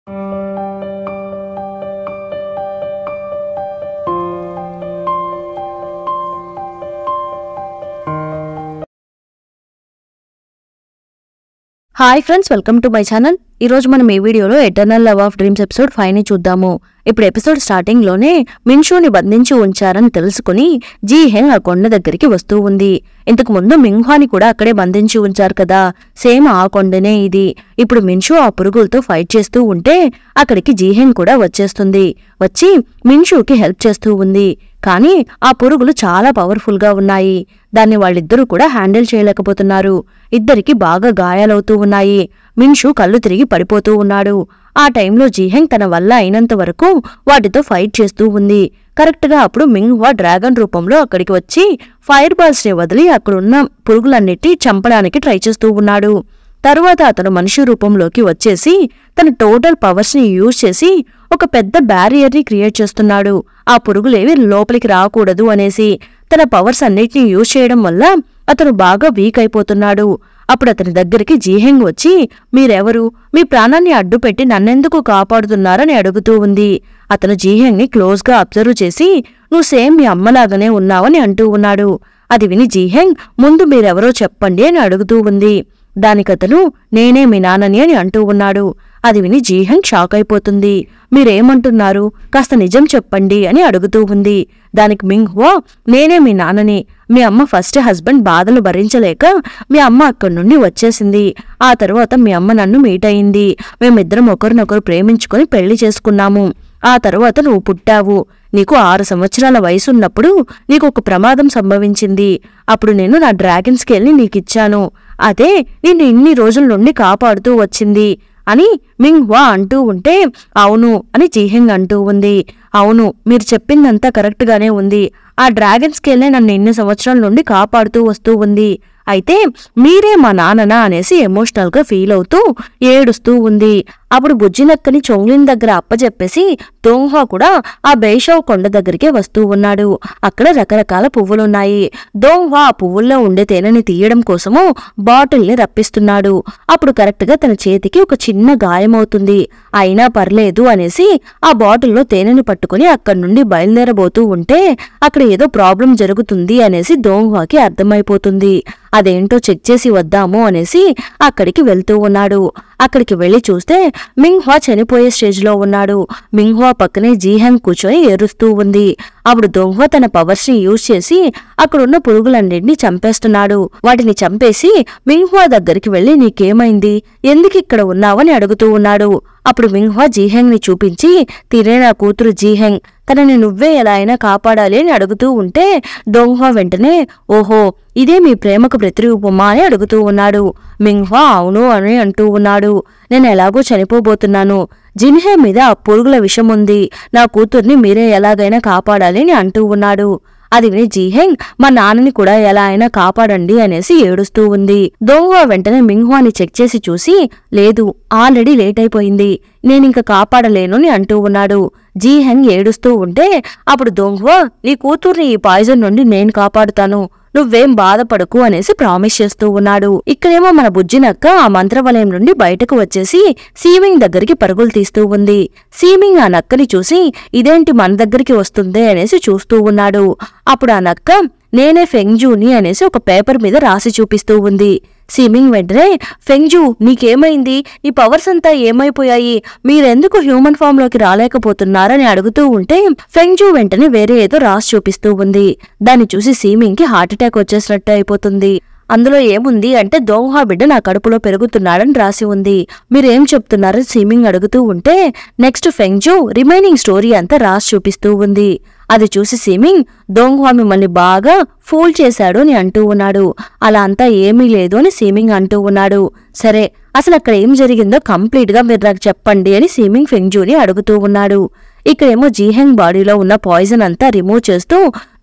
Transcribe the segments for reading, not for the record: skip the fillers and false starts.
Hi friends, welcome to my channel. ఈరోజు మనం ఈ వీడియోలో eternal love of dreams episode 5ని చూద్దాము. ఇప్పుడు ఎపిసోడ్ స్టార్టింగ్ లోనే మిన్షుని బంధించి ఉంచారని తెలుసుకుని జీ హెంగ్ ఆ కొండ దగ్గరికి వస్తూ ఉంది. ఇంతకు ముందు మింగ్హాని కూడా అక్కడే బంధించి ఉంచారు కదా, సేమ్ ఆ కొండనే ఇది. ఇప్పుడు మిన్షు ఆ పురుగులతో ఫైట్ చేస్తూ ఉంటే అక్కడికి జీ హెంగ్ కూడా వచ్చేస్తుంది. వచ్చి మిన్షుకి హెల్ప్ చేస్తూ ఉంది. కానీ ఆ పురుగులు చాలా పవర్ఫుల్ గా ఉన్నాయి. దాన్ని వాళ్ళిద్దరూ కూడా హ్యాండిల్ చేయలేకపోతున్నారు. ఇద్దరికి బాగా గాయాలవుతూ ఉన్నాయి. మిన్షు కళ్ళు తిరిగి పడిపోతూ ఉన్నాడు. ఆ టైంలో జీహెంగ్ తన వల్ల అయినంత వరకు వాటితో ఫైట్ చేస్తూ ఉంది. కరెక్ట్ గా అప్పుడు మింగ్హువా డ్రాగన్ రూపంలో అక్కడికి వచ్చి ఫైర్ బాల్స్ ని వదిలి అక్కడున్న పురుగులన్నిటి చంపడానికి ట్రై చేస్తూ ఉన్నాడు. తరువాత అతను మనిషి రూపంలోకి వచ్చేసి తన టోటల్ పవర్స్ ని యూజ్ చేసి ఒక పెద్ద బ్యారియర్ ని క్రియేట్ చేస్తున్నాడు. ఆ పురుగులేవి లోపలికి రాకూడదు అనేసి తన పవర్స్ అన్నిటిని యూజ్ చేయడం వల్ల అతను బాగా వీక్ అయిపోతున్నాడు. అప్పుడు అతని దగ్గరికి జీహెంగ్ వచ్చి, మీరెవరు? మీ ప్రాణాన్ని అడ్డుపెట్టి నన్నెందుకు కాపాడుతున్నారని అడుగుతూ ఉంది. అతను జీహెంగ్ ని క్లోజ్ గా అబ్జర్వ్ చేసి, నువ్వు సేమ్ మీ అమ్మలాగానే ఉన్నావని అంటూ ఉన్నాడు. అది విని జీహెంగ్, ముందు మీరెవరో చెప్పండి అని అడుగుతూ ఉంది. దానికతను, నేనే మీ నాన్నని అని అంటూ ఉన్నాడు. అది విని జీహెంగ్ షాక్ అయిపోతుంది. మీరేమంటున్నారు? కాస్త నిజం చెప్పండి అని అడుగుతూ ఉంది. దానికి మింగ్హువా, నేనే మీ నాన్నని. మీ అమ్మ ఫస్ట్ హస్బెండ్ బాధలు భరించలేక మీ అమ్మ అక్కడి నుండి వచ్చేసింది. ఆ తర్వాత మీ అమ్మ నన్ను మీట్ అయింది. మేమిద్దరం ఒకరినొకరు ప్రేమించుకొని పెళ్లి చేసుకున్నాము. ఆ తర్వాత నువ్వు పుట్టావు. నీకు 6 సంవత్సరాల వయసున్నప్పుడు నీకు ఒక ప్రమాదం సంభవించింది. అప్పుడు నేను నా డ్రాగన్ స్కేల్ని నీకిచ్చాను. అదే నిన్ను ఇన్ని రోజుల నుండి కాపాడుతూ వచ్చింది అని మింగ్హువా అంటూ ఉంటే, అవును అని జీహెంగ్ అంటూ ఉంది. అవును, మీరు చెప్పిందంతా కరెక్ట్గానే ఉంది. ఆ డ్రాగన్ స్కేల్నే నన్ను ఇన్ని సంవత్సరాల నుండి కాపాడుతూ వస్తూ ఉంది. అయితే మీరే మా నాన్ననా అనేసి ఎమోషనల్ గా ఫీల్ అవుతూ ఏడుస్తూ ఉంది. అప్పుడు బుజ్జినక్కని చొంగ్లిన్ దగ్గర అప్పచెప్పేసి దోంగ్హా కూడా ఆ బేషవ్ కొండ దగ్గరికే వస్తూ ఉన్నాడు. అక్కడ రకరకాల పువ్వులున్నాయి. దోంగ్హా ఆ పువ్వుల్లో ఉండే తేనెని తీయడం కోసము బాటిల్ని రప్పిస్తున్నాడు. అప్పుడు కరెక్ట్ గా తన చేతికి ఒక చిన్న గాయమవుతుంది. అయినా పర్లేదు అనేసి ఆ బాటిల్లో తేనెని పట్టుకుని అక్కడి నుండి బయలుదేరబోతూ ఉంటే అక్కడ ఏదో ప్రాబ్లం జరుగుతుంది అనేసి దోంగ్హాకి అర్థమైపోతుంది. అదేంటో చెక్ చేసి వద్దాము అనేసి అక్కడికి వెళ్తూ ఉన్నాడు. అక్కడికి వెళ్లి చూస్తే మింగ్హువా చనిపోయే స్టేజ్ లో ఉన్నాడు. మింగ్హువా పక్కనే జీహెంగ్ కూర్చొని ఏరుస్తూ ఉంది. అప్పుడు దోంగ్హా తన పవర్స్ ని యూజ్ చేసి అక్కడున్న పురుగులన్నింటినీ చంపేస్తున్నాడు. వాటిని చంపేసి మింగ్హువా దగ్గరికి వెళ్లి, నీకేమైంది? ఎందుకు ఇక్కడ ఉన్నావని అడుగుతూ ఉన్నాడు. అప్పుడు మింగ్హువా జీహెంగ్ ని చూపించి, తినే నా కూతురు జీహెంగ్, తనని నువ్వే ఎలా అయినా కాపాడాలి అని అడుగుతూ ఉంటే దోంగ్హా వెంటనే, ఓహో ఇదే మీ ప్రేమకు ప్రతిరూపమా అని అడుగుతూ ఉన్నాడు. మింగ్హువా అవును అని అంటూ ఉన్నాడు. నేను ఎలాగో చనిపోబోతున్నాను. జిన్హే మీద ఆ పురుగుల విషం ఉంది. నా కూతుర్ని మీరే ఎలాగైనా కాపాడాలి అని అంటూ ఉన్నాడు. అది విని జీహెంగ్, మా నాన్నని కూడా ఎలా అయినా కాపాడండి అనేసి ఏడుస్తూ ఉంది. దోంగ్హా వెంటనే మింగ్హువాని చెక్ చేసి చూసి, లేదు ఆల్రెడీ లేట్ అయిపోయింది, నేనింక కాపాడలేను అని అంటూ ఉన్నాడు. జీహెంగ్ ఏడుస్తూ ఉంటే అప్పుడు దోంగ్హా, నీ కూతుర్ని ఈ పాయిజన్ నుండి నేను కాపాడుతాను, నువ్వేం బాధపడకు అనేసి ప్రామిస్ చేస్తూ ఉన్నాడు. ఇక్కడేమో మన బుజ్జినక్క ఆ మంత్రవలయం నుండి బయటకు వచ్చేసి సీమింగ్ దగ్గరికి పరుగులు తీస్తూ ఉంది. సీమింగ్ ఆ నక్కని చూసి, ఇదేంటి మన దగ్గరికి వస్తుందే అనేసి చూస్తూ ఉన్నాడు. అప్పుడు ఆ నక్క, నేనే ఫెంగ్జూని అనేసి ఒక పేపర్ మీద రాసి చూపిస్తూ ఉంది. సీమింగ్ వెంటనే, ఫెంగ్జూ నీకేమైంది? నీ పవర్స్ అంతా ఏమైపోయాయి? మీరెందుకు హ్యూమన్ ఫామ్ లోకి రాలేకపోతున్నారని అడుగుతూ ఉంటే ఫెంగ్జూ వెంటనే వేరే ఏదో రాసి చూపిస్తూ ఉంది. దాన్ని చూసి సీమింగ్ కి హార్ట్ అటాక్ వచ్చేసినట్టు అయిపోతుంది. అందులో ఏముంది అంటే, దోంగ్హా బిడ్డ నా కడుపులో పెరుగుతున్నాడని రాసి ఉంది. మీరేం చెప్తున్నారని సీమింగ్ అడుగుతూ ఉంటే నెక్స్ట్ ఫెంగ్జూ రిమైనింగ్ స్టోరీ అంతా రాసి చూపిస్తూ ఉంది. అది చూసి సీమింగ్, దోంగ్హా మిమ్మల్ని బాగా ఫూల్ చేశాడు అని అంటూ ఉన్నాడు. అలా అంతా ఏమీ లేదు అని సీమింగ్ అంటూ ఉన్నాడు. సరే, అసలు అక్కడ ఏం జరిగిందో కంప్లీట్ గా మీరు నాకు చెప్పండి అని సీమింగ్ ఫెంగ్జూని అడుగుతూ ఉన్నాడు. ఇక్కడేమో జీహెంగ్ బాడీలో ఉన్న పాయిజన్ అంతా రిమూవ్ చేస్తూ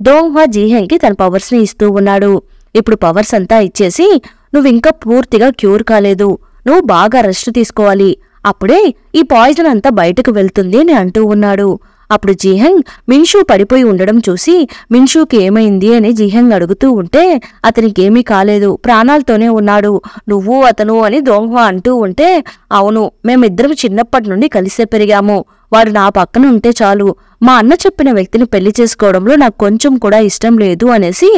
దోంగ్హా జీహెంగ్ కి తన పవర్స్ ని ఇస్తూ ఉన్నాడు. ఇప్పుడు పవర్స్ అంతా ఇచ్చేసి, నువ్వింకా పూర్తిగా క్యూర్ కాలేదు, నువ్వు బాగా రెస్ట్ తీసుకోవాలి, అప్పుడే ఈ పాయిజన్ అంతా బయటకు వెళ్తుంది అని అంటూ ఉన్నాడు. అప్పుడు జీహెంగ్ మిన్షూ పడిపోయి ఉండడం చూసి మిన్షూకి ఏమైంది అని జీహెంగ్ అడుగుతూ ఉంటే అతనికేమీ కాలేదు, ప్రాణాలతోనే ఉన్నాడు, నువ్వు అతను అని దోంగ్హా అంటూ ఉంటే అవును, మేమిద్దరం చిన్నప్పటి నుండి కలిసే పెరిగాము, వాడు నా పక్కన ఉంటే చాలు, మా అన్న చెప్పిన వ్యక్తిని పెళ్లి చేసుకోవడంలో నాకు కొంచెం కూడా ఇష్టం లేదు అనేసి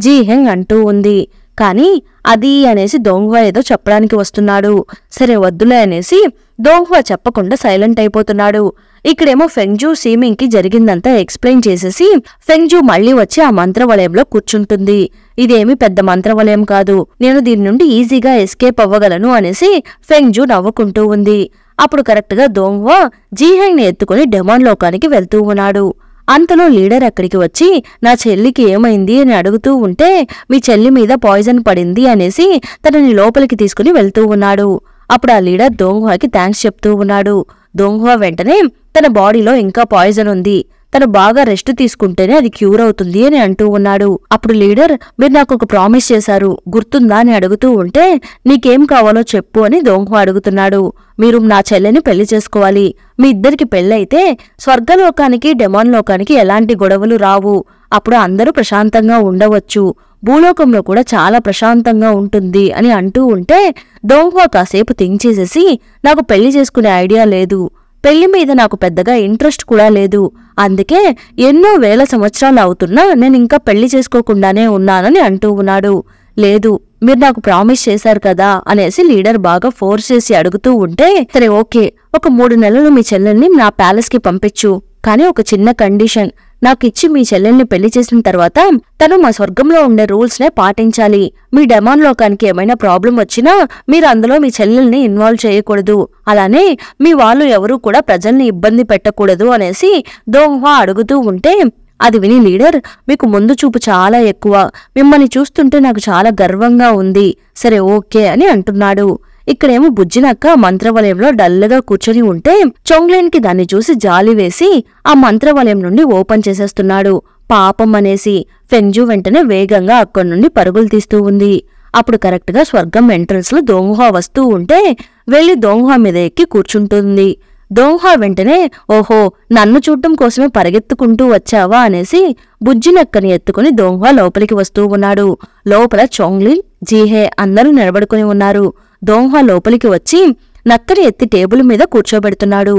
జీహెంగ్ అంటూ ఉంది. కాని అది అనేసి దోంగ్హా ఏదో చెప్పడానికి వస్తున్నాడు. సరే వద్దులే అనేసి దోంగ్హా చెప్పకుండా సైలెంట్ అయిపోతున్నాడు. ఇక్కడేమో ఫెంగ్జూ సీమింగ్ కి జరిగిందంతా ఎక్స్ప్లెయిన్ చేసేసి ఫెంగ్జూ మళ్లీ వచ్చి ఆ మంత్రవలయంలో కూర్చుంటుంది. ఇదేమీ పెద్ద మంత్రవలయం కాదు, నేను దీని నుండి ఈజీగా ఎస్కేప్ అవ్వగలను అనేసి ఫెంగ్జూ నవ్వుకుంటూ ఉంది. అప్పుడు కరెక్ట్ గా దోంగ్హా జీహెంగ్ ని ఎత్తుకుని డెమాన్ లోకానికి వెళ్తూ ఉన్నాడు. అంతలో లీడర్ అక్కడికి వచ్చి నా చెల్లికి ఏమైంది అని అడుగుతూ ఉంటే మీ చెల్లి మీద పాయిజన్ పడింది అనేసి తనని లోపలికి తీసుకుని వెళ్తూ ఉన్నాడు. అప్పుడు ఆ లీడర్ దోంగ్హాకి థ్యాంక్స్ చెప్తూ ఉన్నాడు. దోంగ్హా వెంటనే తన బాడీలో ఇంకా పాయిజన్ ఉంది, తను బాగా రెస్ట్ తీసుకుంటేనే అది క్యూర్ అవుతుంది అని అంటూ ఉన్నాడు. అప్పుడు లీడర్ మీరు నాకు ఒక ప్రామిస్ చేశారు గుర్తుందా అని అడుగుతూ ఉంటే నీకేం కావాలో చెప్పు అని దోంగ్హా అడుగుతున్నాడు. మీరు నా చెల్లెని పెళ్లి చేసుకోవాలి, మీ ఇద్దరికి పెళ్ళైతే స్వర్గలోకానికి డెమాన్ లోకానికి ఎలాంటి గొడవలు రావు, అప్పుడు అందరూ ప్రశాంతంగా ఉండవచ్చు, భూలోకంలో కూడా చాలా ప్రశాంతంగా ఉంటుంది అని అంటూ ఉంటే దోంగ్హా కాసేపు థింక్ చేసేసి నాకు పెళ్లి చేసుకునే ఐడియా లేదు, పెళ్లి మీద నాకు పెద్దగా ఇంట్రెస్ట్ కూడా లేదు, అందుకే ఎన్నో వేల సంవత్సరాలు అవుతున్నా నేను ఇంకా పెళ్లి చేసుకోకుండానే ఉన్నానని అంటూ ఉన్నాడు. లేదు మీరు నాకు ప్రామిస్ చేశారు కదా అనేసి లీడర్ బాగా ఫోర్స్ చేసి అడుగుతూ ఉంటే సరే ఓకే, ఒక 3 నెలలు మీ చెల్లెల్ని నా ప్యాలెస్ కి పంపించు, కానీ ఒక చిన్న కండిషన్, నాకు ఇచ్చి మీ చెల్లెల్ని పెళ్లి చేసిన తర్వాత తను మా స్వర్గంలో ఉండే రూల్స్ నే పాటించాలి, మీ డెమాన్ లోకానికి ఏమైనా ప్రాబ్లం వచ్చినా మీరు అందులో మీ చెల్లెల్ని ఇన్వాల్వ్ చేయకూడదు, అలానే మీ వాళ్ళు ఎవరూ కూడా ప్రజల్ని ఇబ్బంది పెట్టకూడదు అనేసి దోంగ్హా అడుగుతూ ఉంటే అది విని లీడర్ మీకు ముందు చూపు చాలా ఎక్కువ, మిమ్మల్ని చూస్తుంటే నాకు చాలా గర్వంగా ఉంది, సరే ఓకే అని అంటున్నాడు. ఇక్కడేమో బుజ్జినక్క మంత్రవలయంలో డల్లుగా కూర్చొని ఉంటే చొంగ్లెన్కి దాన్ని చూసి జాలి వేసి ఆ మంత్రవలయం నుండి ఓపెన్ చేసేస్తున్నాడు. పాపం అనేసి ఫెంగ్జూ వెంటనే వేగంగా అక్కడి నుండి పరుగులు తీస్తూ ఉంది. అప్పుడు కరెక్ట్ గా స్వర్గం ఎంట్రన్స్ లో దోంగ్హా వస్తూ ఉంటే వెళ్లి దోంగ్హా మీద ఎక్కి కూర్చుంటుంది. దోంగ్హా వెంటనే ఓహో నన్ను చూడటం కోసమే పరిగెత్తుకుంటూ వచ్చావా అనేసి బుజ్జినక్కని ఎత్తుకుని దోంగ్హా లోపలికి వస్తూ ఉన్నాడు. లోపల చొంగ్లిన్, జీహే అందరూ నిలబడుకుని ఉన్నారు. దోంగ్హా లోపలికి వచ్చి నక్కని ఎత్తి టేబుల్ మీద కూర్చోబెడుతున్నాడు.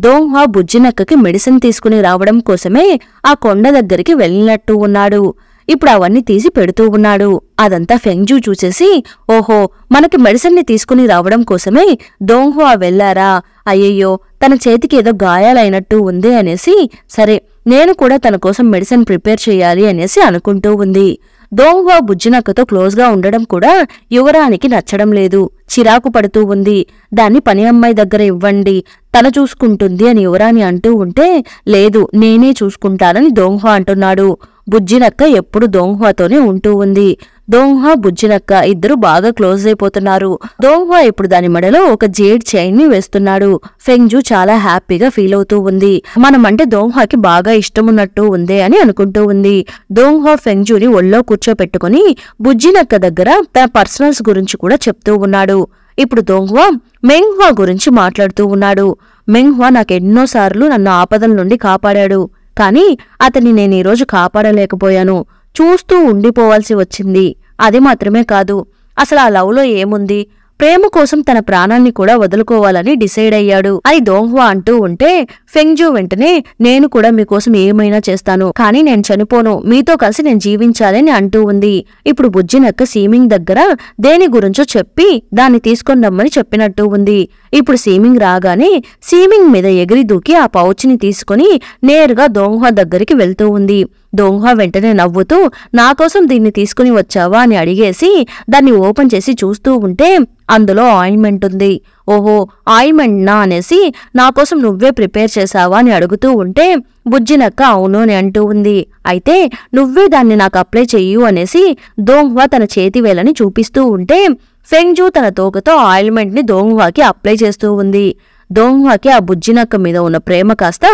దోంగ్హా బుజ్జినక్కకి మెడిసిన్ తీసుకుని రావడం కోసమే ఆ కొండ దగ్గరికి వెళ్ళినట్టు ఉన్నాడు. ఇప్పుడు అవన్నీ తీసి పెడుతూ ఉన్నాడు. అదంతా ఫెంగ్జూ చూసేసి ఓహో మనకి మెడిసిన్ ని తీసుకుని రావడం కోసమే దోంగ్హా వెళ్లారా, అయ్యయ్యో తన చేతికి ఏదో గాయాలైనట్టు ఉంది అనేసి సరే నేను కూడా తన కోసం మెడిసిన్ ప్రిపేర్ చేయాలి అనేసి అనుకుంటూ ఉంది. దోంగ్హా బుజ్జినక్కతో క్లోజ్ గా ఉండడం కూడా యువరానికి నచ్చడం లేదు, చిరాకు పడుతూ ఉంది. దాన్ని పని అమ్మాయి దగ్గర ఇవ్వండి, తన చూసుకుంటుంది అని యువరాని అంటూ ఉంటే లేదు నేనే చూసుకుంటానని దోంగ్హా అంటున్నాడు. బుజ్జినక్క ఎప్పుడు దోంగ్హాతోనే ఉంటూ ఉంది. దోంగ్హా బుజ్జినక్క ఇద్దరు బాగా క్లోజ్ అయిపోతున్నారు. దోంగ్హా ఇప్పుడు దాని మెడలో ఒక జేడ్ చైన్ ని వేస్తున్నాడు. ఫెంగ్జూ చాలా హ్యాపీగా ఫీల్ అవుతూ ఉంది. మనమంటే దోంగ్హాకి బాగా ఇష్టమున్నట్టు ఉంది అని అనుకుంటూ ఉంది. దోంగ్హా ఫెంగ్జూని ఒళ్ళో కూర్చోపెట్టుకుని బుజ్జినక్క దగ్గర తన పర్సనల్స్ గురించి కూడా చెప్తూ ఉన్నాడు. ఇప్పుడు దోంగ్హా మెంగ్హా గురించి మాట్లాడుతూ ఉన్నాడు. మెంగ్హా నాకెన్నోసార్లు నన్ను ఆపదల నుండి కాపాడాడు, కానీ అతన్ని నేను ఈరోజు కాపాడలేకపోయాను, చూస్తూ ఉండిపోవాల్సి వచ్చింది. అది మాత్రమే కాదు, అసలు ఆ లవ్లో ఏముంది, ప్రేమ కోసం తన ప్రాణాన్ని కూడా వదులుకోవాలని డిసైడ్ అయ్యాడు అని దోంగ్హా అంటూ ఉంటే ఫెంగ్జూ వెంటనే నేను కూడా మీకోసం ఏమైనా చేస్తాను, కానీ నేను చనిపోను, మీతో కలిసి నేను జీవించాలని అంటూ ఉంది. ఇప్పుడు బుజ్జినక్క సీమింగ్ దగ్గర దేని గురించో చెప్పి దాన్ని తీసుకొని రమ్మని చెప్పినట్టు ఉంది. ఇప్పుడు సీమింగ్ రాగానే సీమింగ్ మీద ఎగిరి దూకి ఆ పౌచ్ని తీసుకుని నేరుగా దోంగ్హా దగ్గరికి వెళ్తూ ఉంది. దోంగ్హా వెంటనే నవ్వుతూ నా కోసం దీన్ని తీసుకుని వచ్చావా అని అడిగేసి దాన్ని ఓపెన్ చేసి చూస్తూ ఉంటే అందులో ఆయింట్మెంట్ ఉంది. ఓహో ఆయింట్మెంట్నా అనేసి నా కోసం నువ్వే ప్రిపేర్ చేశావా అని అడుగుతూ ఉంటే బుజ్జినక్క అవును అని అంటూ ఉంది. అయితే నువ్వే దాన్ని నాకు అప్లై చెయ్యు అనేసి దోంగ్హా తన చేతి వేలని చూపిస్తూ ఉంటే ఫెంగ్జూ తన తోకతో ఆయింట్మెంట్ ని దోంగ్హాకి అప్లై చేస్తూ ఉంది. దోంగ్హాకి ఆ బుజ్జినక్క మీద ఉన్న ప్రేమ కాస్త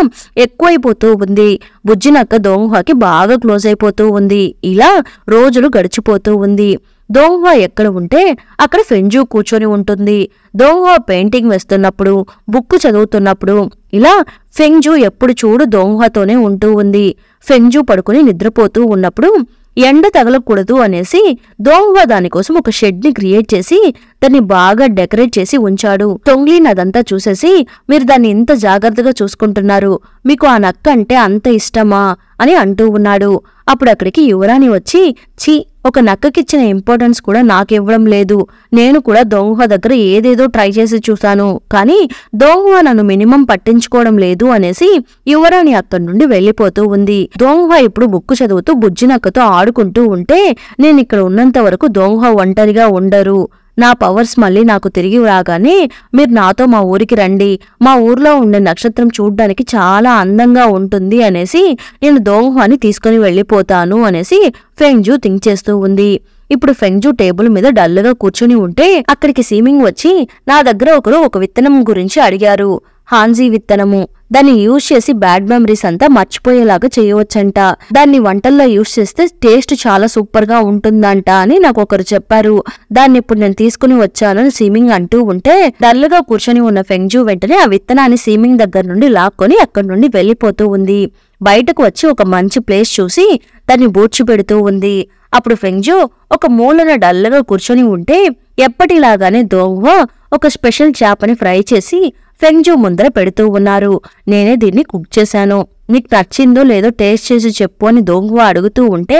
ఎక్కువైపోతూ ఉంది. బుజ్జినక్క దోంగ్హాకి బాగా క్లోజ్ అయిపోతూ ఉంది. ఇలా రోజులు గడిచిపోతూ ఉంది. దోంగ్హా ఎక్కడ ఉంటే అక్కడ ఫెంజు కూర్చొని ఉంటుంది. దోంగ్హా పెయింటింగ్ వేస్తున్నప్పుడు, బుక్ చదువుతున్నప్పుడు ఇలా ఫెంజు ఎప్పుడు చూడు దోంగ్హాతోనే ఉంటూ ఉంది. ఫెంజు పడుకుని నిద్రపోతూ ఉన్నప్పుడు ఎండ తగలకూడదు అనేసి దోంగ్హా దానికోసం ఒక షెడ్ ని క్రియేట్ చేసి దాన్ని బాగా డెకరేట్ చేసి ఉంచాడు. తొంగ్లీన్ అదంతా చూసేసి, మీరు దాన్ని ఇంత జాగ్రత్తగా చూసుకుంటున్నారు, మీకు ఆ నక్క అంటే అంత ఇష్టమా అని అంటూ ఉన్నాడు. అప్పుడు అక్కడికి యువరాణి వచ్చి, ఛీ, ఒక నక్కకిచ్చిన ఇంపార్టెన్స్ కూడా నాకివ్వడం లేదు. నేను కూడా దోంగ్హా దగ్గర ఏదేదో ట్రై చేసి చూశాను, కానీ దోంగ్హా నన్ను మినిమం పట్టించుకోవడం లేదు అనేసి యువరాణి అక్కడి నుండి వెళ్లిపోతూ ఉంది. దోంగ్హా ఇప్పుడు బుక్కు చదువుతూ బుజ్జి నక్కతో ఆడుకుంటూ ఉంటే, నేనిక్కడ ఉన్నంత వరకు దోంగ్హా ఒంటరిగా ఉండరు. నా పవర్స్ మళ్ళీ నాకు తిరిగి రాగానే మీరు నాతో మా ఊరికి రండి. మా ఊర్లో ఉండే నక్షత్రం చూడ్డానికి చాలా అందంగా ఉంటుంది అనేసి నేను దోంగ్హాని తీసుకుని వెళ్లిపోతాను అనేసి ఫెంగ్జు థింక్ చేస్తూ ఉంది. ఇప్పుడు ఫెంగ్జు టేబుల్ మీద డల్లుగా కూర్చుని ఉంటే అక్కడికి సీమింగ్ వచ్చి, నా దగ్గర ఒకరు ఒక విత్తనం గురించి అడిగారు, హాన్జీ విత్తనము. దాన్ని యూజ్ చేసి బ్యాడ్ మెమరీస్ అంతా మర్చిపోయేలాగా చేయవచ్చంట. దాన్ని వంటల్లో యూజ్ చేస్తే టేస్ట్ చాలా సూపర్ గా ఉంటుందంట అని నాకు ఒకరు చెప్పారు. దాన్ని ఇప్పుడు నేను తీసుకుని వచ్చానని సీమింగ్ అంటూ ఉంటే డల్లుగా కూర్చొని ఉన్న ఫెంగ్జు వెంటనే ఆ విత్తనాన్ని సీమింగ్ దగ్గర నుండి లాక్కొని అక్కడి నుండి వెళ్లిపోతూ ఉంది. బయటకు వచ్చి ఒక మంచి ప్లేస్ చూసి దాన్ని బూడ్చిపెడుతూ ఉంది. అప్పుడు ఫెంగ్జు ఒక మూలన డల్లుగా కూర్చొని ఉంటే ఎప్పటిలాగానే దోంగ్హా ఒక స్పెషల్ చేపని ఫ్రై చేసి ఫెంగ్జు ముందర పెడుతూ ఉన్నారు. నేనే దీన్ని కుక్ చేశాను, నీకు నచ్చిందో లేదో టేస్ట్ చేసి చెప్పు అని దోంగ్హా అడుగుతూ ఉంటే,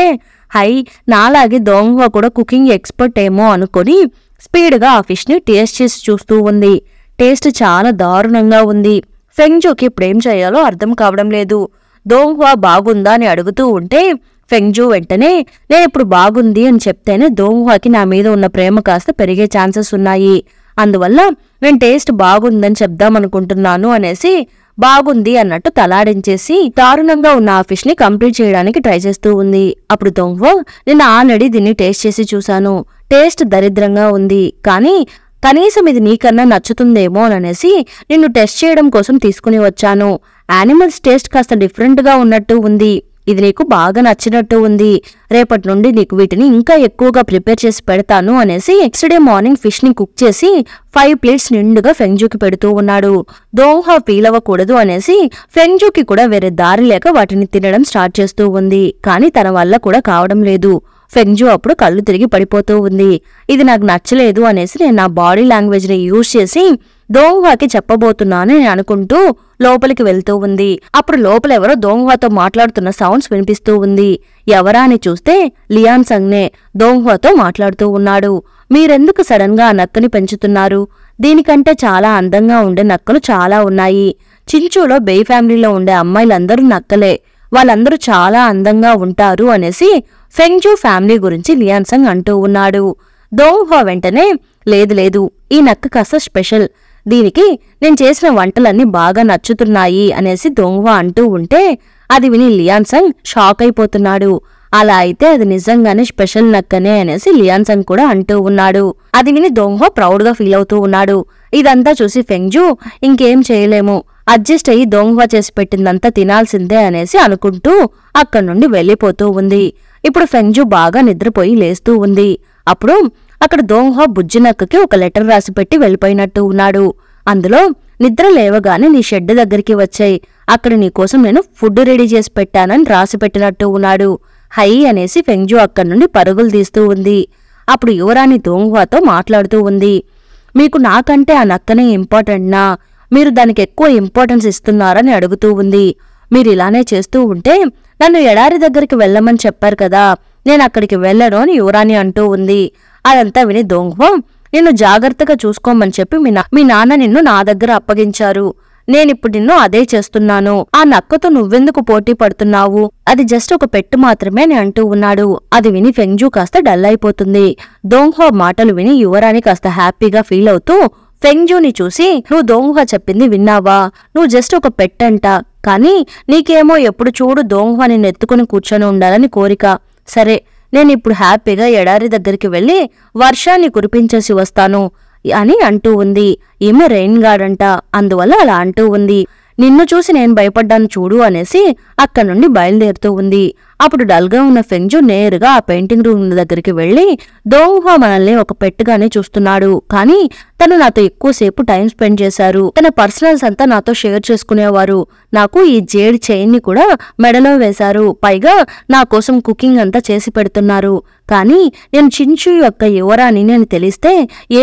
హై, నాలాగే దోంగ్హా కూడా కుకింగ్ ఎక్స్పర్ట్ ఏమో అనుకొని స్పీడ్గా ఆ ఫిష్ని టేస్ట్ చేసి చూస్తూ ఉంది. టేస్ట్ చాలా దారుణంగా ఉంది. ఫెంగ్జుకి ఇప్పుడేం చేయాలో అర్థం కావడం లేదు. దోంగ్హా బాగుందా అని అడుగుతూ ఉంటే ఫెంగ్జు వెంటనే, నేనిప్పుడు బాగుంది అని చెప్తేనే దోంగ్హాకి నా మీద ఉన్న ప్రేమ కాస్త పెరిగే ఛాన్సెస్ ఉన్నాయి, అందువల్ల నేను టేస్ట్ బాగుందని చెప్దామనుకుంటున్నాను అనేసి బాగుంది అన్నట్టు తలాడించేసి దారుణంగా ఉన్న ఆ ఫిష్ ని కంప్లీట్ చేయడానికి ట్రై చేస్తూ ఉంది. అప్పుడు దోంగ్హా, నేను ఆల్రెడీ దీన్ని టేస్ట్ చేసి చూశాను, టేస్ట్ దరిద్రంగా ఉంది, కానీ కనీసం ఇది నీకన్నా నచ్చుతుందేమో అనేసి నిన్ను టెస్ట్ చేయడం కోసం తీసుకుని వచ్చాను. యానిమల్స్ టేస్ట్ కాస్త డిఫరెంట్ గా ఉన్నట్టు ఉంది, ఇది నీకు బాగా నచ్చినట్టు ఉంది, రేపటి నుండి నీకు వీటిని ఇంకా ఎక్కువగా ప్రిపేర్ చేసి పెడతాను అనేసి నెక్స్ట్ డే మార్నింగ్ ఫిష్ ని కుక్ చేసి 5 ప్లేట్స్ నిండుగా ఫెంగ్జుకి పెడుతూ ఉన్నాడు. దోంగ్హా ఫీల్ అవ్వకూడదు అనేసి ఫెంగ్జుకి కూడా వేరే దారి లేక వాటిని తినడం స్టార్ట్ చేస్తూ ఉంది. కానీ తన వల్ల కూడా కావడం లేదు. ఫెంగ్జు అప్పుడు కళ్ళు తిరిగి పడిపోతూ ఉంది. ఇది నాకు నచ్చలేదు అనేసి నేను నా బాడీ లాంగ్వేజ్ ని యూజ్ చేసి దోంగ్హాకి చెప్పబోతున్నానని అనుకుంటూ లోపలికి వెళ్తూ ఉంది. అప్పుడు లోపలెవరో దోంగ్హాతో మాట్లాడుతున్న సౌండ్స్ వినిపిస్తూ ఉంది. ఎవరా అని చూస్తే లియాన్ సంగ్నే దోంగ్హాతో మాట్లాడుతూ ఉన్నాడు. మీరెందుకు సడన్ గా ఆ నక్కని పెంచుతున్నారు? దీనికంటే చాలా అందంగా ఉండే నక్కలు చాలా ఉన్నాయి. చించూలో బెయ్ ఫ్యామిలీలో ఉండే అమ్మాయిలందరూ నక్కలే, వాళ్ళందరూ చాలా అందంగా ఉంటారు అనేసి ఫెంగ్జు ఫ్యామిలీ గురించి లియాన్ సంగ్ అంటూ ఉన్నాడు. దోంగ్హా వెంటనే, లేదు లేదు, ఈ నక్క కాస్త స్పెషల్, దీనికి నేను చేసిన వంటలన్నీ బాగా నచ్చుతున్నాయి అనేసి దోంగ్హా అంటూ ఉంటే అది విని లియాన్ సంగ్ షాక్ అయిపోతున్నాడు. అలా అయితే అది నిజంగానే స్పెషల్ నక్కనే అనేసి లియాన్ సంగ్ కూడా అంటూ ఉన్నాడు. అది విని దోంగ్హా ప్రౌడ్ గా ఫీల్ అవుతూ ఉన్నాడు. ఇదంతా చూసి ఫెంగ్జు, ఇంకేం చేయలేము, అడ్జస్ట్ అయ్యి దోంగ్హా చేసి పెట్టిందంతా తినాల్సిందే అనేసి అనుకుంటూ అక్కడి నుండి వెళ్లిపోతూ ఉంది. ఇప్పుడు ఫెంగ్జు బాగా నిద్రపోయి లేస్తూ ఉంది. అప్పుడు అక్కడ దోంగ్హా బుజ్జినక్కకి ఒక లెటర్ రాసిపెట్టి వెళ్ళిపోయినట్టు ఉన్నాడు. అందులో, నిద్ర లేవగానే నీ షెడ్ దగ్గరికి వచ్చాయి, అక్కడ నీకోసం నేను ఫుడ్ రెడీ చేసి పెట్టానని రాసిపెట్టినట్టు ఉన్నాడు. హై అనేసి ఫెంగ్జు అక్కడి నుండి పరుగులు తీస్తూ ఉంది. అప్పుడు యువరాణి దోంగ్హాతో మాట్లాడుతూ ఉంది. మీకు నాకంటే ఆ నక్కనే ఇంపార్టెంట్నా? మీరు దానికి ఎక్కువ ఇంపార్టెన్స్ ఇస్తున్నారని అడుగుతూ ఉంది. మీరు ఇలానే చేస్తూ ఉంటే నన్ను ఎడారి దగ్గరికి వెళ్ళమని చెప్పారు కదా, నేను అక్కడికి వెళ్ళను అని యువరాణి అంటూ ఉంది. అదంతా విని దోంగ్హా, నిన్ను జాగ్రత్తగా చూసుకోమని చెప్పి మీ నాన్న నిన్ను నా దగ్గర అప్పగించారు, నేనిప్పుడు నిన్ను అదే చేస్తున్నాను, ఆ నక్కతో నువ్వెందుకు పోటీ పడుతున్నావు, అది జస్ట్ ఒక పెట్టు మాత్రమే అని అంటూ ఉన్నాడు. అది విని ఫెంగ్జు కాస్త డల్ అయిపోతుంది. దోంగ్హా మాటలు విని యువరాణి కాస్త హ్యాపీగా ఫీల్ అవుతూ ఫెంగ్జుని చూసి, నువ్వు దోంగ్హా చెప్పింది విన్నావా, నువ్వు జస్ట్ ఒక పెట్టంట, కానీ నీకేమో ఎప్పుడు చూడు దోంగ్హా నిన్ను ఎత్తుకుని కూర్చొని ఉండాలని కోరిక, సరే నేనిప్పుడు హ్యాపీగా ఎడారి దగ్గరికి వెళ్లి వర్షాన్ని కురిపించేసి వస్తాను అని అంటూ ఉంది. ఈమె రెయిన్ గార్డ్ అంట, అందువల్ల అలా అంటూ ఉంది. నిన్ను చూసి నేను భయపడ్డాను చూడు అనేసి అక్కడి నుండి బయలుదేరుతూ ఉంది. అప్పుడు డల్గా ఉన్న ఫెంగ్జు నేరుగా ఆ పెయింటింగ్ రూమ్ దగ్గరికి వెళ్లి దోంగ్హా మనల్ని ఒక పెట్టుగానే చూస్తున్నాడు, కానీ తను నాతో ఎక్కువసేపు టైం స్పెండ్ చేశారు. తన పర్సనల్స్ అంతా నాతో షేర్ చేసుకునేవారు. నాకు ఈ జేడ్ చైన్ ని కూడా మెడలో వేశారు. పైగా నా కోసం కుకింగ్ అంతా చేసి పెడుతున్నారు. కానీ నేను చిన్షు యొక్క యువరాణి అని తెలిస్తే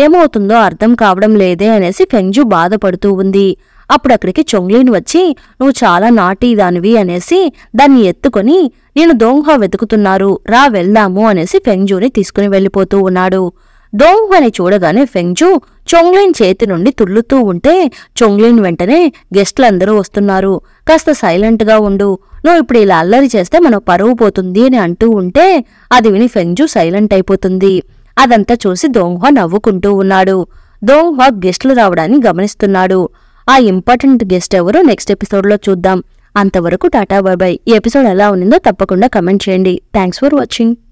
ఏమవుతుందో అర్థం కావడం లేదే అనేసి ఫెంగ్జు బాధపడుతూ ఉంది. అప్పుడు అక్కడికి చొంగ్లిన్ వచ్చి నువ్వు చాలా నాటీ దానివి అనేసి దాన్ని ఎత్తుకొని నేను దోంగ్హా వెతుకుతున్నారు, రా వెళ్దాము అనేసి ఫెంగ్జూని తీసుకుని వెళ్లిపోతూ ఉన్నాడు. దోంగ్హాని చూడగానే ఫెంగ్జూ చొంగ్లిన్ చేతి నుండి తుళ్ళుతూ ఉంటే చొంగ్లిన్ వెంటనే గెస్ట్లందరూ వస్తున్నారు, కాస్త సైలెంట్ గా ఉండు, నువ్వు ఇప్పుడు ఇలా అల్లరి చేస్తే మన పరువు పోతుంది అని అంటూ ఉంటే అది విని ఫెంగ్జూ సైలెంట్ అయిపోతుంది. అదంతా చూసి దోంగ్హా నవ్వుకుంటూ ఉన్నాడు. దోంగ్హా గెస్ట్లు రావడాన్ని గమనిస్తున్నాడు. ఆ ఇంపార్టెంట్ గెస్ట్ ఎవరో నెక్స్ట్ ఎపిసోడ్లో చూద్దాం. అంతవరకు టాటా బై బై. ఈ ఎపిసోడ్ ఎలా ఉన్నదో తప్పకుండా కమెంట్ చేయండి. Thanks for watching.